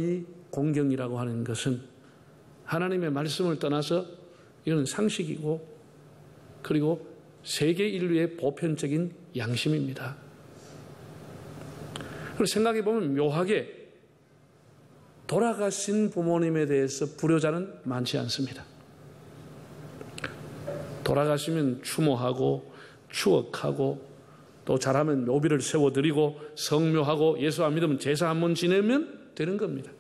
부모의 공경이라고 하는 것은 하나님의 말씀을 떠나서 이건 상식이고 그리고 세계 인류의 보편적인 양심입니다. 그리고 생각해 보면 묘하게 돌아가신 부모님에 대해서 불효자는 많지 않습니다. 돌아가시면 추모하고 추억하고 또 잘하면 묘비를 세워드리고 성묘하고 예수 안 믿으면 제사 한번 지내면 되는 겁니다.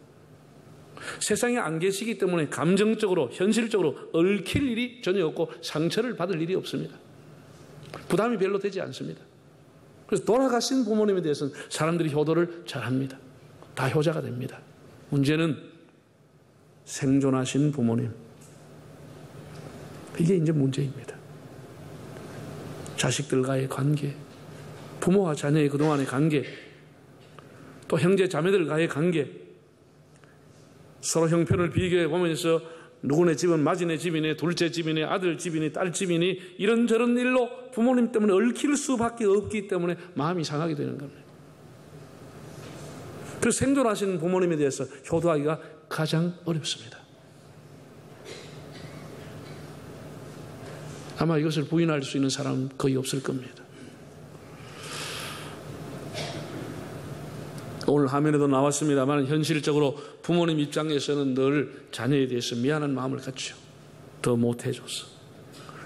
세상에 안 계시기 때문에 감정적으로 현실적으로 얽힐 일이 전혀 없고 상처를 받을 일이 없습니다. 부담이 별로 되지 않습니다. 그래서 돌아가신 부모님에 대해서는 사람들이 효도를 잘합니다. 다 효자가 됩니다. 문제는 생존하신 부모님, 이게 이제 문제입니다. 자식들과의 관계, 부모와 자녀의 그동안의 관계, 또 형제 자매들과의 관계, 서로 형편을 비교해 보면서 누구네 집은 마지네 집이네, 둘째 집이네, 아들 집이네, 딸 집이네, 이런저런 일로 부모님 때문에 얽힐 수밖에 없기 때문에 마음이 상하게 되는 겁니다. 그래서 생존하시는 부모님에 대해서 효도하기가 가장 어렵습니다. 아마 이것을 부인할 수 있는 사람은 거의 없을 겁니다. 오늘 화면에도 나왔습니다만 현실적으로 부모님 입장에서는 늘 자녀에 대해서 미안한 마음을 갖죠. 더 못해줬어.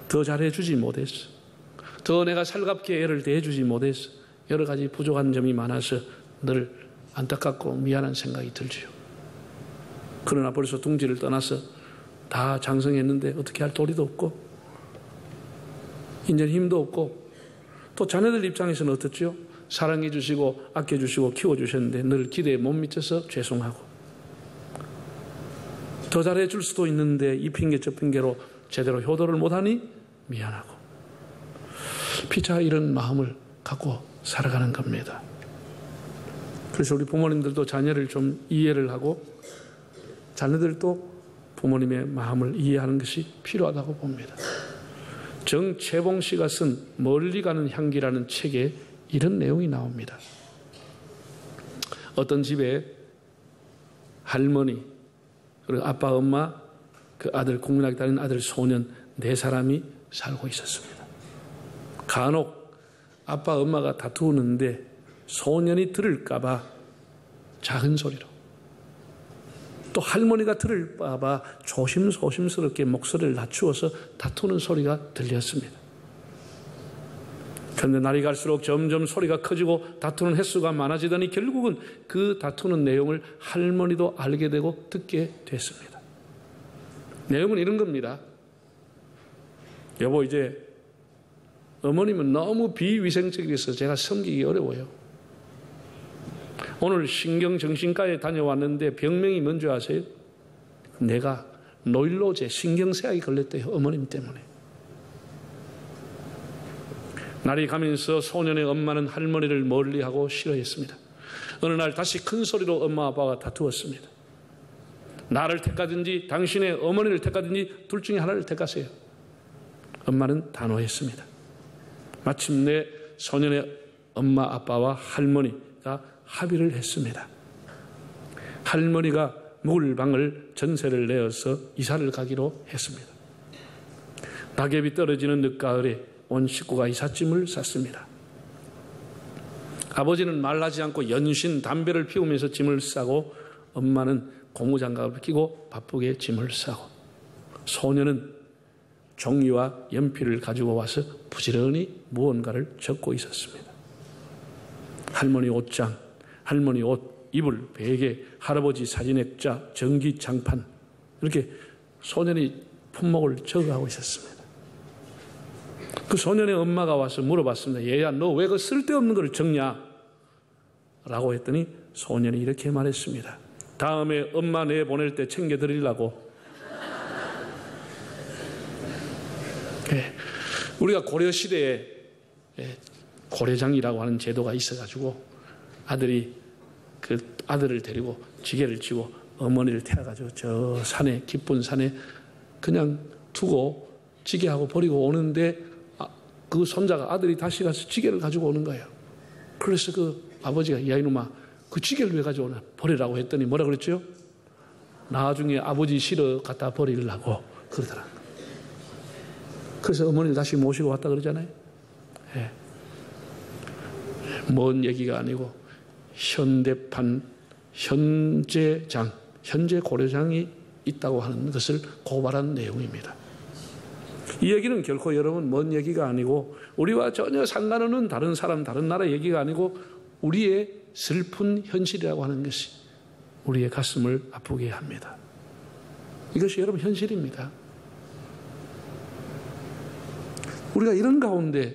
더 잘해주지 못했어. 더 내가 살갑게 애를 대해주지 못했어. 여러 가지 부족한 점이 많아서 늘 안타깝고 미안한 생각이 들지요. 그러나 벌써 둥지를 떠나서 다 장성했는데 어떻게 할 도리도 없고 이제 힘도 없고 또 자녀들 입장에서는 어떻죠? 사랑해 주시고 아껴 주시고 키워 주셨는데 늘 기대에 못 미쳐서 죄송하고 더 잘해 줄 수도 있는데 이 핑계 저 핑계로 제대로 효도를 못하니 미안하고 피차 이런 마음을 갖고 살아가는 겁니다. 그래서 우리 부모님들도 자녀를 좀 이해를 하고 자녀들도 부모님의 마음을 이해하는 것이 필요하다고 봅니다. 정채봉 씨가 쓴 멀리 가는 향기라는 책에 이런 내용이 나옵니다. 어떤 집에 할머니, 그리고 아빠, 엄마, 그 아들, 국민학교 다니는 아들, 소년 4사람이 살고 있었습니다. 간혹 아빠, 엄마가 다투는데 소년이 들을까봐 작은 소리로 또 할머니가 들을까봐 조심스럽게 목소리를 낮추어서 다투는 소리가 들렸습니다. 그런데 날이 갈수록 점점 소리가 커지고 다투는 횟수가 많아지더니 결국은 그 다투는 내용을 할머니도 알게 되고 듣게 됐습니다. 내용은 이런 겁니다. 여보, 이제 어머님은 너무 비위생적이어서 제가 섬기기 어려워요. 오늘 신경정신과에 다녀왔는데 병명이 뭔지 아세요? 내가 노일로제 신경쇠약이 걸렸대요. 어머님 때문에. 날이 가면서 소년의 엄마는 할머니를 멀리하고 싫어했습니다. 어느 날 다시 큰 소리로 엄마 아빠가 다투었습니다. 나를 택하든지 당신의 어머니를 택하든지 둘 중에 하나를 택하세요. 엄마는 단호했습니다. 마침내 소년의 엄마 아빠와 할머니가 합의를 했습니다. 할머니가 묵을 방을 전세를 내어서 이사를 가기로 했습니다. 낙엽이 떨어지는 늦가을에 온 식구가 이삿짐을 쌌습니다. 아버지는 말하지 않고 연신 담배를 피우면서 짐을 싸고 엄마는 고무장갑을 끼고 바쁘게 짐을 싸고 소년은 종이와 연필을 가지고 와서 부지런히 무언가를 적고 있었습니다. 할머니 옷장, 할머니 옷, 이불, 베개, 할아버지 사진 액자, 전기장판 이렇게 소년이 품목을 적어가고 있었습니다. 그 소년의 엄마가 와서 물어봤습니다. 얘야, 너 왜 그 쓸데없는 걸 적냐? 라고 했더니 소년이 이렇게 말했습니다. 다음에 엄마 내보낼 때 챙겨드리려고. 우리가 고려시대에 고려장이라고 하는 제도가 있어가지고 아들이 그 아들을 데리고 지게를 지고 어머니를 태워가지고 저 산에, 깊은 산에 그냥 두고 지게하고 버리고 오는데 그 손자가 아들이 다시 가서 지게를 가지고 오는 거예요. 그래서 그 아버지가 야 이놈아 그 지게를 왜 가져오나? 버리라고 했더니 뭐라 그랬죠? 나중에 아버지 실어 갖다 버리려고 그러더라. 그래서 어머니를 다시 모시고 왔다 그러잖아요. 예. 먼 얘기가 아니고 현대판 현재장, 현재 고려장이 있다고 하는 것을 고발한 내용입니다. 이 얘기는 결코 여러분 먼 얘기가 아니고 우리와 전혀 상관없는 다른 사람, 다른 나라 얘기가 아니고 우리의 슬픈 현실이라고 하는 것이 우리의 가슴을 아프게 합니다. 이것이 여러분 현실입니다. 우리가 이런 가운데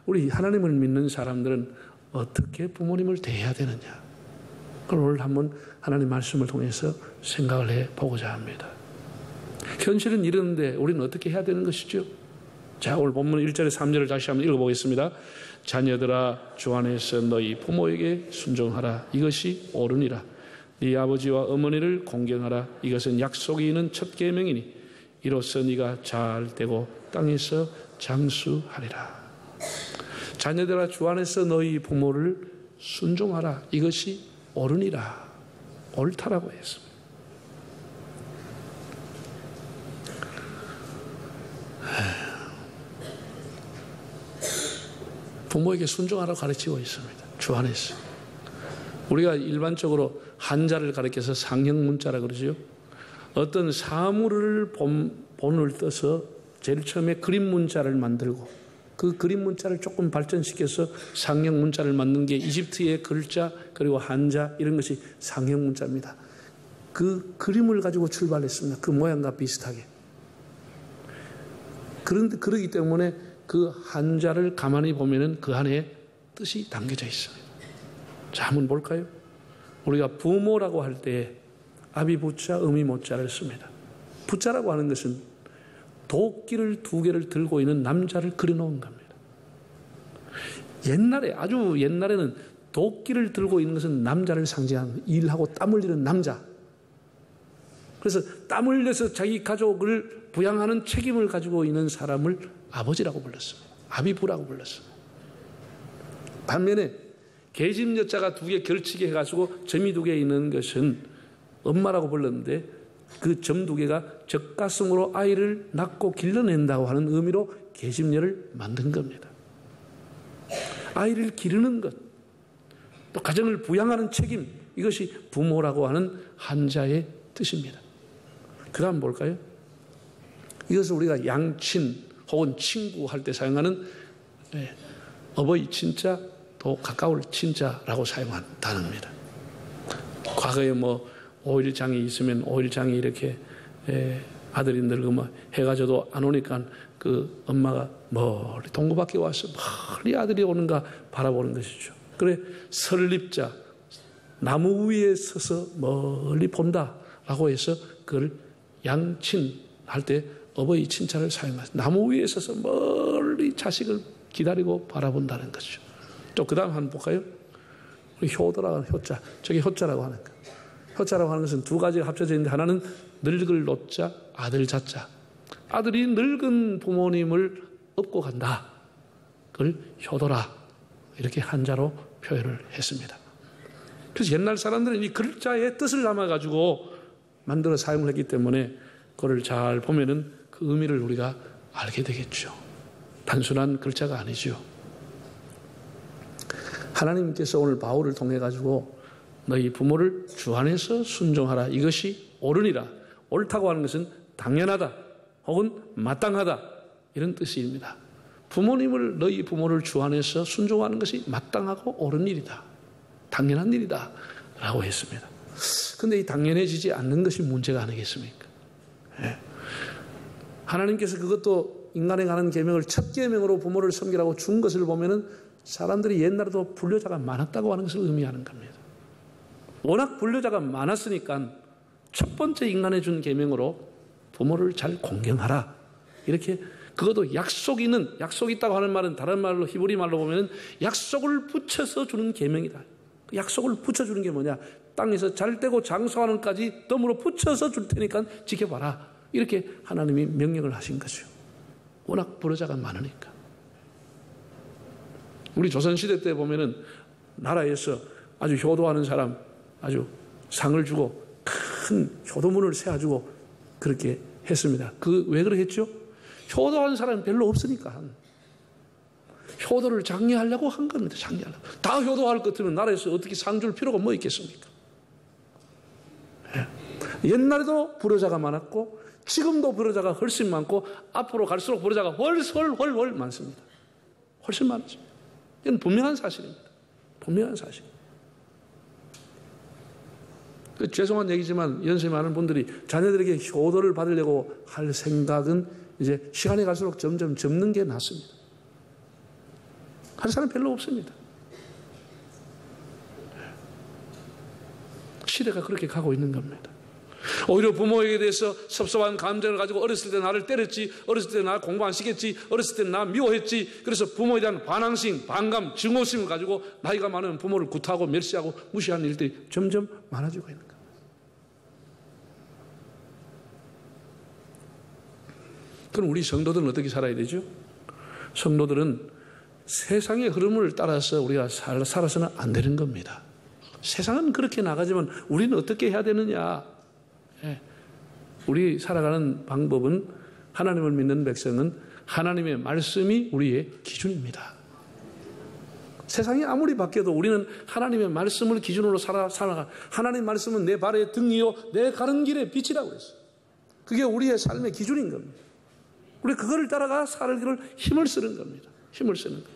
우리 하나님을 믿는 사람들은 어떻게 부모님을 대해야 되느냐? 그걸 오늘 한번 하나님 말씀을 통해서 생각을 해보고자 합니다. 현실은 이런데 우리는 어떻게 해야 되는 것이죠? 자, 오늘 본문 1절에 3절을 다시 한번 읽어보겠습니다. 자녀들아 주 안에서 너희 부모에게 순종하라. 이것이 옳으니라. 네 아버지와 어머니를 공경하라. 이것은 약속이 있는 첫 계명이니 이로써 네가 잘 되고 땅에서 장수하리라. 자녀들아 주 안에서 너희 부모를 순종하라. 이것이 옳으니라. 옳다라고 했습니다. 부모에게 순종하라고 가르치고 있습니다. 주 안에서. 우리가 일반적으로 한자를 가르쳐서 상형문자라 그러죠. 어떤 사물을 본을 떠서 제일 처음에 그림 문자를 만들고 그 그림 문자를 조금 발전시켜서 상형 문자를 만든 게 이집트의 글자 그리고 한자 이런 것이 상형 문자입니다. 그 그림을 가지고 출발했습니다. 그 모양과 비슷하게. 그러기 때문에 그 한자를 가만히 보면은 그 안에 뜻이 담겨져 있습니다. 자, 한번 볼까요? 우리가 부모라고 할 때 아비부자, 음이모자를 씁니다. 부자라고 하는 것은 도끼를 2개를 들고 있는 남자를 그려놓은 겁니다. 옛날에, 아주 옛날에는 도끼를 들고 있는 것은 남자를 상징하는 일하고 땀 흘리는 남자. 그래서 땀 흘려서 자기 가족을 부양하는 책임을 가지고 있는 사람을 아버지라고 불렀습니다. 아비부라고 불렀습니다. 반면에 계집여자가 2개 걸치게 해가지고 점이 2개 있는 것은 엄마라고 불렀는데 그 점 2개가 젖가슴으로 아이를 낳고 길러낸다고 하는 의미로 계집녀를 만든 겁니다. 아이를 기르는 것, 또 가정을 부양하는 책임, 이것이 부모라고 하는 한자의 뜻입니다. 그 다음 볼까요? 이것을 우리가 양친 혹은 친구 할 때 사용하는 어버이 친자 또 가까울 친자라고 사용한 단어입니다. 과거에 뭐 5일장이 있으면 5일장이 이렇게 아들이 늙으면 해가 져도 안 오니까 그 엄마가 멀리 동구 밖에 와서 멀리 아들이 오는가 바라보는 것이죠. 그래 설립자 나무 위에 서서 멀리 본다라고 해서 그걸 양친 할 때 어버이 친자를 사용합니다. 나무 위에 서서 멀리 자식을 기다리고 바라본다는 것이죠. 또 그 다음 한번 볼까요? 우리 효도라고 하는 효자, 저게 효자라고 하는 거. 효자라고 하는 것은 2가지가 합쳐져 있는데 하나는 늙을 노자, 아들 자자. 아들이 늙은 부모님을 업고 간다. 그걸 효도라. 이렇게 한자로 표현을 했습니다. 그래서 옛날 사람들은 이 글자의 뜻을 담아가지고 만들어 사용을 했기 때문에 그걸 잘 보면은 그 의미를 우리가 알게 되겠죠. 단순한 글자가 아니죠. 하나님께서 오늘 바울을 통해 가지고 너희 부모를 주 안에서 순종하라. 이것이 옳으니라. 옳다고 하는 것은 당연하다 혹은 마땅하다 이런 뜻입니다. 부모님을 너희 부모를 주 안에서 순종하는 것이 마땅하고 옳은 일이다. 당연한 일이다 라고 했습니다. 그런데 이 당연해지지 않는 것이 문제가 아니겠습니까? 예. 하나님께서 그것도 인간에 관한 계명을 첫 계명으로 부모를 섬기라고 준 것을 보면은 사람들이 옛날에도 불효자가 많았다고 하는 것을 의미하는 겁니다. 워낙 불효자가 많았으니까 첫 번째 인간에 준 계명으로 부모를 잘 공경하라. 이렇게 그것도 약속이 있다고 하는 말은 다른 말로 히브리 말로 보면은 약속을 붙여서 주는 계명이다. 그 약속을 붙여주는 게 뭐냐? 땅에서 잘 되고 장수하는까지 덤으로 붙여서 줄 테니까 지켜봐라. 이렇게 하나님이 명령을 하신 거죠. 워낙 불효자가 많으니까. 우리 조선시대 때 보면은 나라에서 아주 효도하는 사람 아주 상을 주고 큰 효도문을 세워주고 그렇게 했습니다. 왜 그러겠죠? 효도하는 사람이 별로 없으니까. 효도를 장려하려고 한 겁니다. 장려하려고. 다 효도할 것 같으면 나라에서 어떻게 상 줄 필요가 뭐 있겠습니까? 옛날에도 불효자가 많았고 지금도 불효자가 훨씬 많고 앞으로 갈수록 불효자가 훨 많습니다. 훨씬 많습니다. 이건 분명한 사실입니다. 분명한 사실. 죄송한 얘기지만 연세 많은 분들이 자녀들에게 효도를 받으려고 할 생각은 이제 시간이 갈수록 점점 접는 게 낫습니다. 할 사람 별로 없습니다. 시대가 그렇게 가고 있는 겁니다. 오히려 부모에게 대해서 섭섭한 감정을 가지고 어렸을 때 나를 때렸지, 어렸을 때 나 공부 안 시켰지, 어렸을 때 나 미워했지, 그래서 부모에 대한 반항심, 반감, 증오심을 가지고 나이가 많으면 부모를 구타하고 멸시하고 무시하는 일들이 점점 많아지고 있는 겁니다. 그럼 우리 성도들은 어떻게 살아야 되죠? 성도들은 세상의 흐름을 따라서 우리가 살아서는 안 되는 겁니다. 세상은 그렇게 나가지만 우리는 어떻게 해야 되느냐? 우리 살아가는 방법은 하나님을 믿는 백성은 하나님의 말씀이 우리의 기준입니다. 세상이 아무리 바뀌어도 우리는 하나님의 말씀을 기준으로 살아가. 하나님의 말씀은 내 발의 등이요 내 가는 길의 빛이라고 했어요. 그게 우리의 삶의 기준인 겁니다. 우리 그거를 따라가 살기를 힘을 쓰는 겁니다. 힘을 쓰는 겁니다.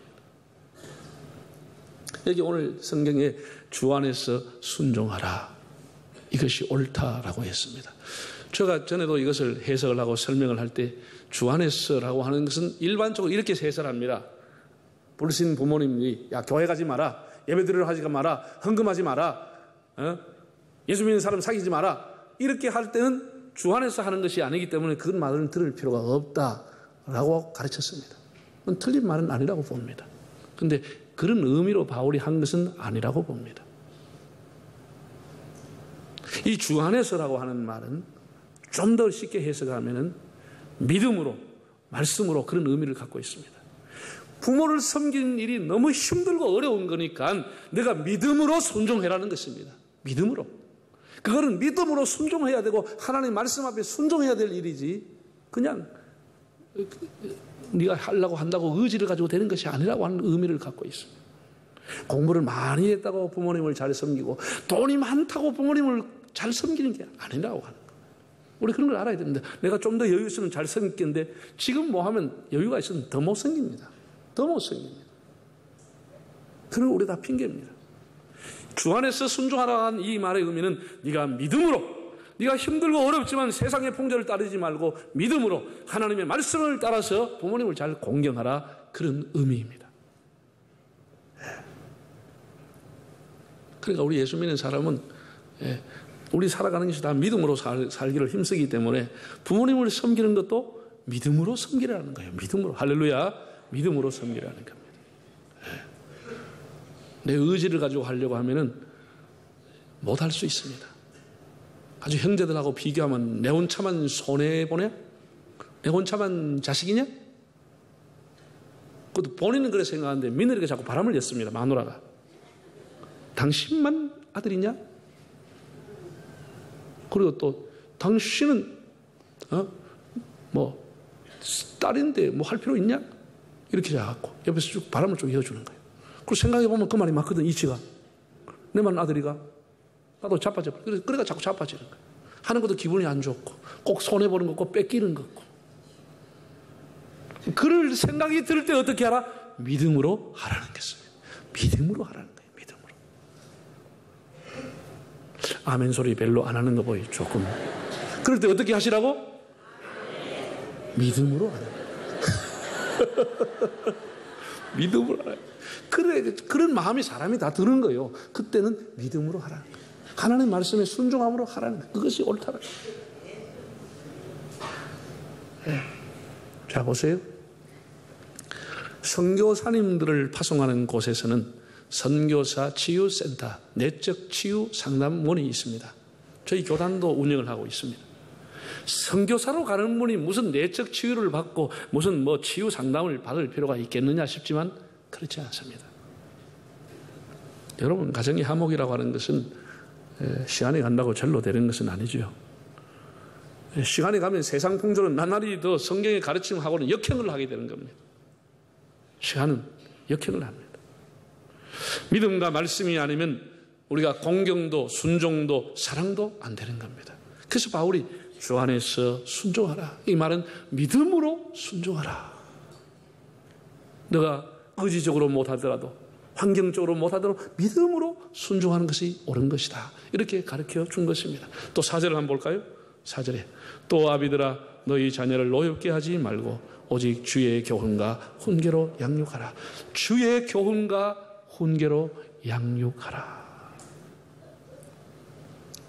여기 오늘 성경에 주 안에서 순종하라. 이것이 옳다라고 했습니다. 제가 전에도 이것을 해석을 하고 설명을 할 때 주 안에서라고 하는 것은 일반적으로 이렇게 해석합니다. 부르신 부모님이 야 교회 가지 마라. 예배드리러 하지 마라. 헌금하지 마라. 예수 믿는 사람 사귀지 마라. 이렇게 할 때는 주 안에서 하는 것이 아니기 때문에 그 말은 들을 필요가 없다라고 가르쳤습니다. 그건 틀린 말은 아니라고 봅니다. 그런데 그런 의미로 바울이 한 것은 아니라고 봅니다. 이 주 안에서라고 하는 말은 좀 더 쉽게 해석하면은 믿음으로, 말씀으로 그런 의미를 갖고 있습니다. 부모를 섬기는 일이 너무 힘들고 어려운 거니까 내가 믿음으로 순종해라는 것입니다. 믿음으로. 그거는 믿음으로 순종해야 되고 하나님 말씀 앞에 순종해야 될 일이지 그냥 네가 하려고 한다고 의지를 가지고 되는 것이 아니라고 하는 의미를 갖고 있습니다. 공부를 많이 했다고 부모님을 잘 섬기고 돈이 많다고 부모님을 잘 섬기는 게 아니라고 하는 거예요. 우리 그런 걸 알아야 됩니다. 내가 좀 더 여유 있으면 잘 섬기겠는데 지금 뭐 하면 여유가 있으면 더 못 섬깁니다. 더 못 섬깁니다. 그런 우리 다 핑계입니다. 주 안에서 순종하라 한 이 말의 의미는 네가 믿음으로, 네가 힘들고 어렵지만 세상의 풍조를 따르지 말고 믿음으로 하나님의 말씀을 따라서 부모님을 잘 공경하라, 그런 의미입니다. 그러니까 우리 예수 믿는 사람은 우리 살아가는 것이 다 믿음으로 살기를 힘쓰기 때문에 부모님을 섬기는 것도 믿음으로 섬기라는 거예요. 믿음으로. 할렐루야. 믿음으로 섬기라는 겁니다. 내 의지를 가지고 하려고 하면은 못할 수 있습니다. 아주 형제들하고 비교하면 내 혼자만 손해보냐? 내 혼자만 자식이냐? 그것도 본인은 그렇게 생각하는데 며느리가 자꾸 바람을 냈습니다. 마누라가. 당신만 아들이냐? 그리고 또 당신은 뭐 딸인데 뭐 할 필요 있냐? 이렇게 자꾸 옆에서 쭉 바람을 쭉 이어주는 거예요. 그리고 생각해보면 그 말이 맞거든. 이치가 내 말 아들이가 나도 자빠져. 그러니까 자꾸 자빠지는 거예요. 하는 것도 기분이 안 좋고 꼭 손해보는 것 같고 뺏기는 것 같고. 그럴 생각이 들 때 어떻게 하라? 믿음으로 하라는 것입니다. 믿음으로 하라는 거예요. 믿음으로. 아멘 소리 별로 안 하는 거 보여. 조금. 그럴 때 어떻게 하시라고? 믿음으로 하라는 거예요. 믿음으로 하라. 그래, 그런 마음이 사람이 다 드는 거예요. 그때는 믿음으로 하라는 거예요. 하나님 말씀에 순종함으로 하라는 거예요. 그것이 옳다는 거예요. 네. 자, 보세요. 선교사님들을 파송하는 곳에서는 선교사 치유센터, 내적 치유 상담원이 있습니다. 저희 교단도 운영을 하고 있습니다. 선교사로 가는 분이 무슨 내적 치유를 받고 무슨 뭐 치유 상담을 받을 필요가 있겠느냐 싶지만 그렇지 않습니다. 여러분, 가정의 화목이라고 하는 것은 시간이 간다고 절로 되는 것은 아니죠. 시간이 가면 세상 풍조는 나날이 더 성경의 가르침하고는 역행을 하게 되는 겁니다. 시간은 역행을 합니다. 믿음과 말씀이 아니면 우리가 공경도 순종도 사랑도 안 되는 겁니다. 그래서 바울이 주 안에서 순종하라. 이 말은 믿음으로 순종하라. 너가 의지적으로 못하더라도 환경적으로 못하더라도 믿음으로 순종하는 것이 옳은 것이다. 이렇게 가르쳐 준 것입니다. 또 4절을 한번 볼까요? 4절에 또 아비들아 너희 자녀를 노엽게 하지 말고 오직 주의 교훈과 훈계로 양육하라. 주의 교훈과 훈계로 양육하라.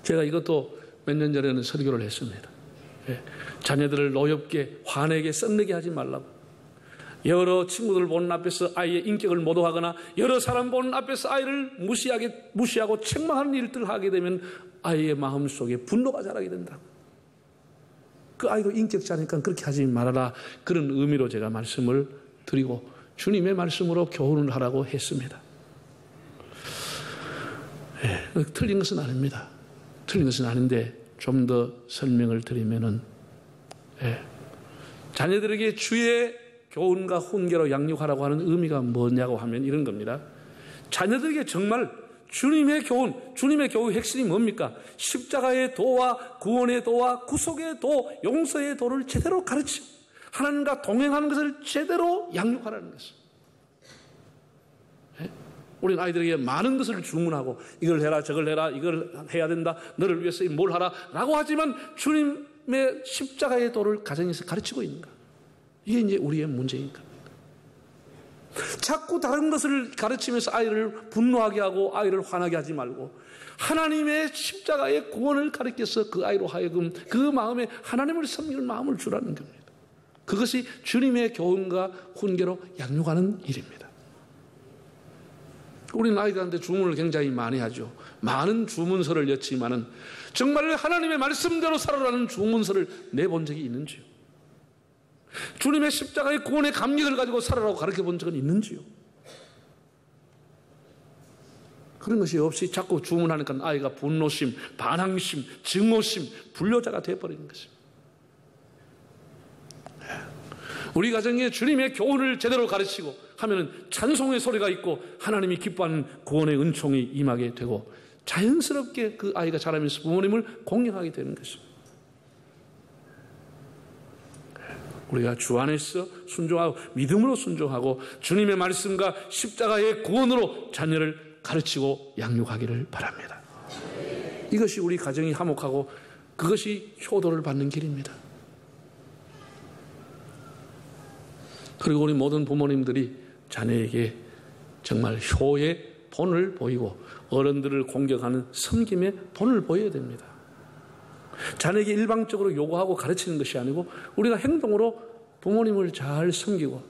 제가 이것도 몇 년 전에는 설교를 했습니다. 자녀들을 노엽게 화내게 썩내게 하지 말라고. 여러 친구들 보는 앞에서 아이의 인격을 모독하거나 여러 사람 보는 앞에서 아이를 무시하고 책망하는 일들을 하게 되면 아이의 마음속에 분노가 자라게 된다고. 그 아이도 인격자니까 그렇게 하지 말아라. 그런 의미로 제가 말씀을 드리고 주님의 말씀으로 교훈을 하라고 했습니다. 틀린 것은 아닙니다. 틀린 것은 아닌데 좀 더 설명을 드리면은 자녀들에게 주의 교훈과 훈계로 양육하라고 하는 의미가 뭐냐고 하면 이런 겁니다. 자녀들에게 정말 주님의 교훈, 주님의 교훈의 핵심이 뭡니까? 십자가의 도와 구원의 도와 구속의 도, 용서의 도를 제대로 가르치고 하나님과 동행하는 것을 제대로 양육하라는 것입니다. 우리는 아이들에게 많은 것을 주문하고 이걸 해라 저걸 해라 이걸 해야 된다 너를 위해서 뭘 하라 라고 하지만 주님의 십자가의 도를 가정에서 가르치고 있는가? 이게 이제 우리의 문제인 겁니다. 자꾸 다른 것을 가르치면서 아이를 분노하게 하고 아이를 화나게 하지 말고 하나님의 십자가의 구원을 가르쳐서 그 아이로 하여금 그 마음에 하나님을 섬기는 마음을 주라는 겁니다. 그것이 주님의 교훈과 훈계로 양육하는 일입니다. 우리는 아이들한테 주문을 굉장히 많이 하죠. 많은 주문서를 냈지만은 정말 하나님의 말씀대로 살아라는 주문서를 내본 적이 있는지요? 주님의 십자가의 구원의 감격을 가지고 살아라고 가르쳐 본 적은 있는지요? 그런 것이 없이 자꾸 주문하니까 아이가 분노심, 반항심, 증오심, 불효자가 되어버리는 것입니다. 우리 가정에 주님의 교훈을 제대로 가르치고 하면은 찬송의 소리가 있고 하나님이 기뻐하는 구원의 은총이 임하게 되고 자연스럽게 그 아이가 자라면서 부모님을 공경하게 되는 것입니다. 우리가 주 안에서 순종하고 믿음으로 순종하고 주님의 말씀과 십자가의 구원으로 자녀를 가르치고 양육하기를 바랍니다. 이것이 우리 가정이 화목하고 그것이 효도를 받는 길입니다. 그리고 우리 모든 부모님들이 자녀에게 정말 효의 본을 보이고 어른들을 공격하는 섬김의 본을 보여야 됩니다. 자녀에게 일방적으로 요구하고 가르치는 것이 아니고 우리가 행동으로 부모님을 잘 섬기고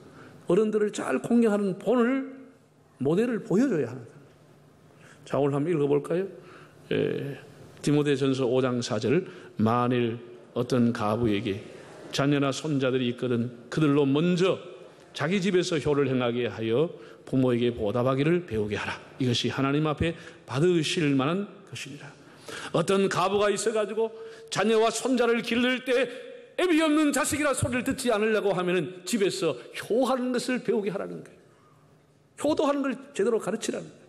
어른들을 잘 공경하는 본을 모델을 보여줘야 합니다. 자, 오늘 한번 읽어볼까요? 디모데전서 5장 4절 만일 어떤 가부에게 자녀나 손자들이 있거든 그들로 먼저 자기 집에서 효를 행하게 하여 부모에게 보답하기를 배우게 하라. 이것이 하나님 앞에 받으실 만한 것이니라. 어떤 가부가 있어가지고 자녀와 손자를 기를 때 애비 없는 자식이라 소리를 듣지 않으려고 하면은 집에서 효하는 것을 배우게 하라는 거예요. 효도하는 걸 제대로 가르치라는 거예요.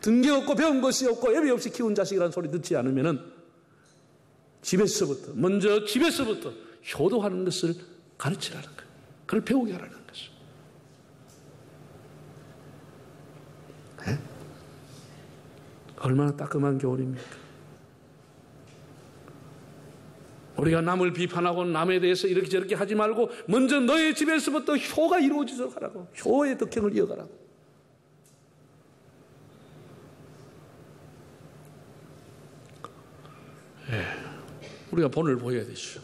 등기 없고 배운 것이 없고 애비 없이 키운 자식이라는 소리 듣지 않으면은 집에서부터 먼저 집에서부터 효도하는 것을 가르치라는 거예요. 그걸 배우게 하라는 것이죠. 네? 얼마나 따끔한 교훈입니까? 우리가 남을 비판하고 남에 대해서 이렇게 저렇게 하지 말고 먼저 너의 집에서부터 효가 이루어지도록 하라고. 효의 덕행을 이어가라고. 우리가 본을 보여야 되죠.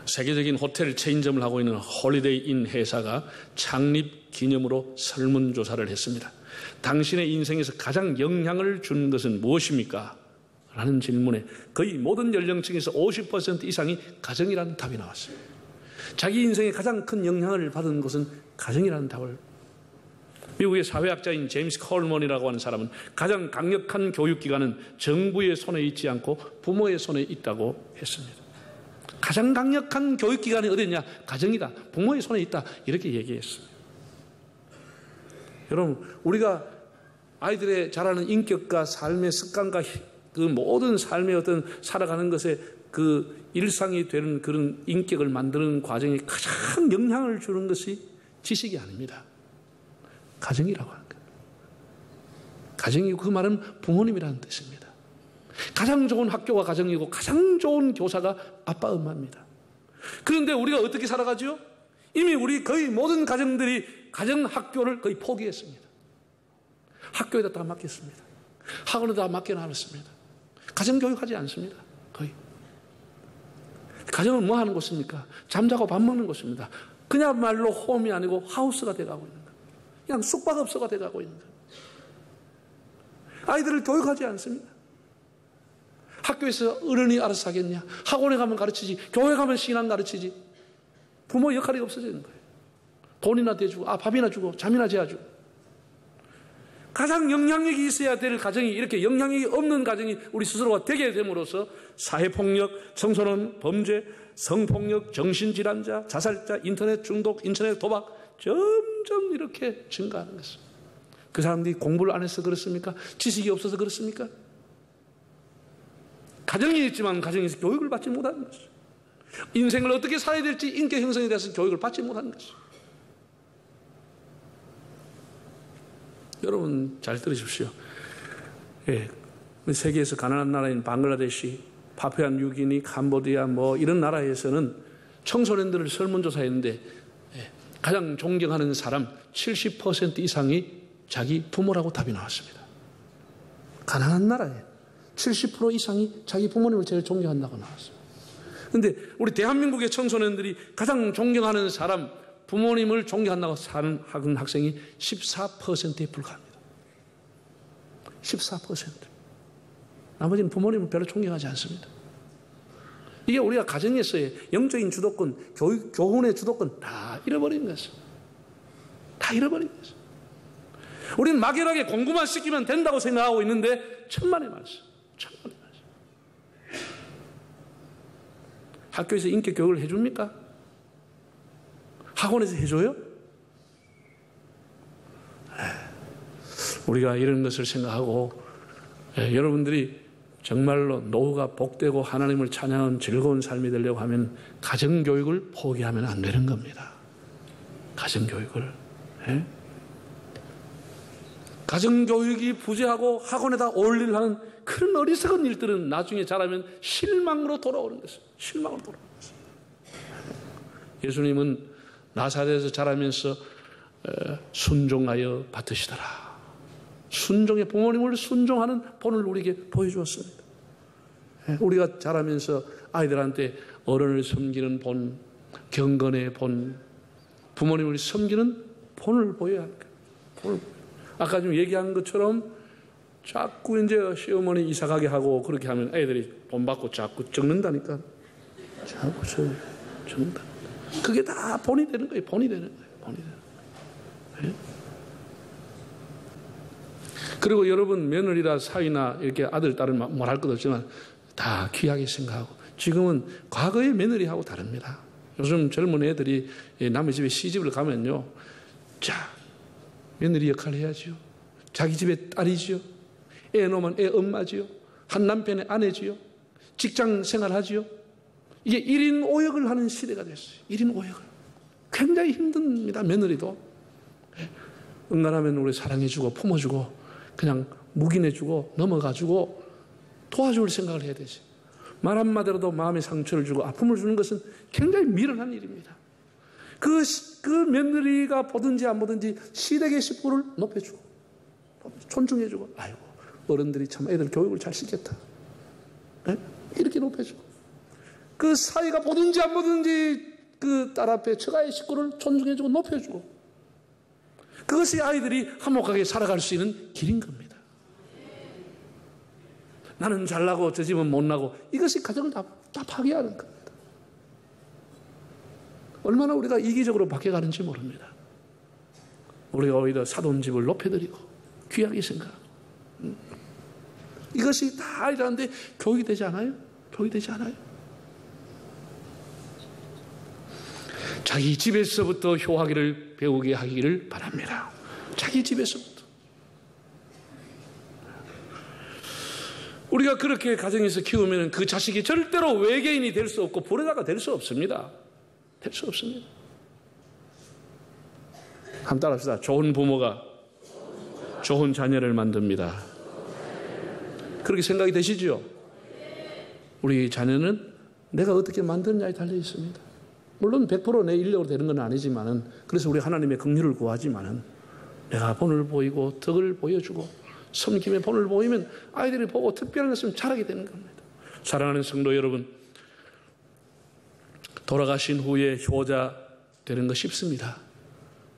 세계적인 호텔 체인점을 하고 있는 홀리데이인 회사가 창립 기념으로 설문조사를 했습니다. 당신의 인생에서 가장 영향을 준 것은 무엇입니까? 라는 질문에 거의 모든 연령층에서 50% 이상이 가정이라는 답이 나왔습니다. 자기 인생에 가장 큰 영향을 받은 것은 가정이라는 답을. 미국의 사회학자인 제임스 콜먼이라고 하는 사람은 가장 강력한 교육기관은 정부의 손에 있지 않고 부모의 손에 있다고 했습니다. 가장 강력한 교육기관이 어디냐? 가정이다. 부모의 손에 있다. 이렇게 얘기했어요. 여러분, 우리가 아이들의 자라는 인격과 삶의 습관과 그 모든 삶의 어떤 살아가는 것에 그 일상이 되는 그런 인격을 만드는 과정에 가장 영향을 주는 것이 지식이 아닙니다. 가정이라고 하는 거예요. 가정이고 그 말은 부모님이라는 뜻입니다. 가장 좋은 학교가 가정이고 가장 좋은 교사가 아빠, 엄마입니다. 그런데 우리가 어떻게 살아가죠? 이미 우리 거의 모든 가정들이 가정 학교를 거의 포기했습니다. 학교에다 다 맡겼습니다. 학원에다 맡겨놨습니다. 가정교육하지 않습니다. 거의. 가정은 뭐 하는 곳입니까? 잠자고 밥 먹는 곳입니다. 그냥말로 홈이 아니고 하우스가 돼가고 있는 거예요. 그냥 숙박업소가 돼가고 있는 거예요. 아이들을 교육하지 않습니다. 학교에서 어른이 알아서 하겠냐? 학원에 가면 가르치지, 교회 가면 신앙 가르치지. 부모 역할이 없어지는 거예요. 돈이나 대주고, 밥이나 주고, 잠이나 재워주고. 가장 영향력이 있어야 될 가정이 이렇게 영향력이 없는 가정이 우리 스스로가 되게 됨으로써 사회폭력, 청소년 범죄, 성폭력, 정신질환자, 자살자, 인터넷 중독, 인터넷 도박 점점 이렇게 증가하는 것입니다. 그 사람들이 공부를 안 해서 그렇습니까? 지식이 없어서 그렇습니까? 가정이 있지만 가정에서 교육을 받지 못하는 것이죠. 인생을 어떻게 살아야 될지 인격 형성에 대해서 교육을 받지 못하는 것이죠. 여러분 잘 들으십시오. 예, 세계에서 가난한 나라인 방글라데시, 파푸아 뉴기니, 캄보디아 뭐 이런 나라에서는 청소년들을 설문조사했는데 가장 존경하는 사람 70% 이상이 자기 부모라고 답이 나왔습니다. 가난한 나라에 70% 이상이 자기 부모님을 제일 존경한다고 나왔습니다. 그런데 우리 대한민국의 청소년들이 가장 존경하는 사람, 부모님을 존경한다고 사는 학생이 14%에 불과합니다. 14%. 나머지는 부모님을 별로 존경하지 않습니다. 이게 우리가 가정에서의 영적인 주도권, 교훈의 주도권 다 잃어버린 것입니다. 다 잃어버린 것입니다. 우리는 막연하게 공부만 시키면 된다고 생각하고 있는데 천만의 말씀. 천만의 말씀. 학교에서 인격 교육을 해줍니까? 학원에서 해줘요? 우리가 이런 것을 생각하고 여러분들이 정말로 노후가 복되고 하나님을 찬양하는 즐거운 삶이 되려고 하면 가정교육을 포기하면 안 되는 겁니다. 가정교육을. 가정교육이 부재하고 학원에다 올리려 하는 그런 어리석은 일들은 나중에 자라면 실망으로 돌아오는 것입니다. 실망으로 돌아오는 것입니다. 예수님은 나사렛에서 자라면서 순종하여 받으시더라. 순종의 부모님을 순종하는 본을 우리에게 보여주었습니다. 우리가 자라면서 아이들한테 어른을 섬기는 본, 경건의 본, 부모님을 섬기는 본을 보여야 합니다. 아까 좀 얘기한 것처럼 자꾸 이제 시어머니 이사가게 하고 그렇게 하면 애들이 돈 받고 자꾸 적는다니까. 자꾸 적는다. 그게 다 본이 되는 거예요. 본이 되는 거예요. 본이 되는 거예요. 그리고 여러분 며느리나 사위나 이렇게 아들, 딸을 뭘 할 것 없지만 다 귀하게 생각하고 지금은 과거의 며느리하고 다릅니다. 요즘 젊은 애들이 남의 집에 시집을 가면요. 자, 며느리 역할을 해야지요. 자기 집의 딸이지요. 애 놓으면 애 엄마지요. 한 남편의 아내지요. 직장 생활하지요. 이게 1인 5역을 하는 시대가 됐어요. 1인 5역을. 굉장히 힘듭니다. 며느리도. 응가하면 우리 사랑해주고 품어주고 그냥 묵인해주고 넘어가주고 도와줄 생각을 해야 되지. 말 한마디라도 마음에 상처를 주고 아픔을 주는 것은 굉장히 미련한 일입니다. 그 며느리가 보든지 안 보든지 시댁의 식구를 높여주고 존중해주고 아이고 어른들이 참 애들 교육을 잘 시켰다. 네? 이렇게 높여주고 그 사위가 보든지 안 보든지 그 딸 앞에 처가의 식구를 존중해주고 높여주고 그것이 아이들이 화목하게 살아갈 수 있는 길인 겁니다. 나는 잘나고 저 집은 못나고 이것이 가정을 다 파괴하는 겁니다. 얼마나 우리가 이기적으로 바뀌어가는지 모릅니다. 우리가 오히려 사돈집을 높여드리고 귀하게 생각하고 이것이 다 이러는데 교육이 되지 않아요? 교육이 되지 않아요? 자기 집에서부터 효하기를 배우게 하기를 바랍니다. 자기 집에서부터. 우리가 그렇게 가정에서 키우면 그 자식이 절대로 외계인이 될 수 없고 불효자가 될 수 없습니다. 될 수 없습니다. 한번 따라합시다. 좋은 부모가 좋은 자녀를 만듭니다. 그렇게 생각이 되시죠? 우리 자녀는 내가 어떻게 만드느냐에 달려 있습니다. 물론 100% 내 인력으로 되는 건 아니지만은, 그래서 우리 하나님의 긍휼을 구하지만은, 내가 본을 보이고 덕을 보여주고 섬김의 본을 보이면 아이들이 보고 특별한 것을 잘하게 되는 겁니다. 사랑하는 성도 여러분, 돌아가신 후에 효자 되는 거 쉽습니다.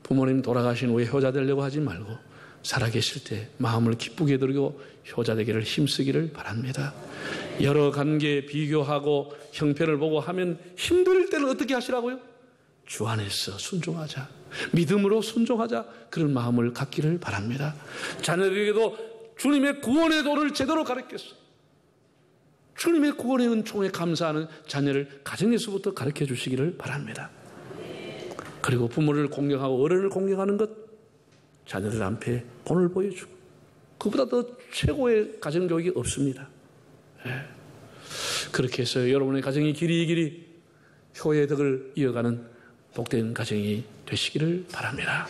부모님 돌아가신 후에 효자 되려고 하지 말고 살아계실 때 마음을 기쁘게 드리고 효자 되기를 힘쓰기를 바랍니다. 여러 관계 비교하고 형편을 보고 하면 힘들 때는 어떻게 하시라고요? 주 안에서 순종하자. 믿음으로 순종하자. 그런 마음을 갖기를 바랍니다. 자녀들에게도 주님의 구원의 도를 제대로 가르쳤어요. 주님의 구원의 은총에 감사하는 자녀를 가정에서부터 가르쳐 주시기를 바랍니다. 그리고 부모를 공경하고 어른을 공경하는 것, 자녀들 앞에 본을 보여주고, 그보다 더 최고의 가정교육이 없습니다. 그렇게 해서 여러분의 가정이 길이 효의 덕을 이어가는 복된 가정이 되시기를 바랍니다.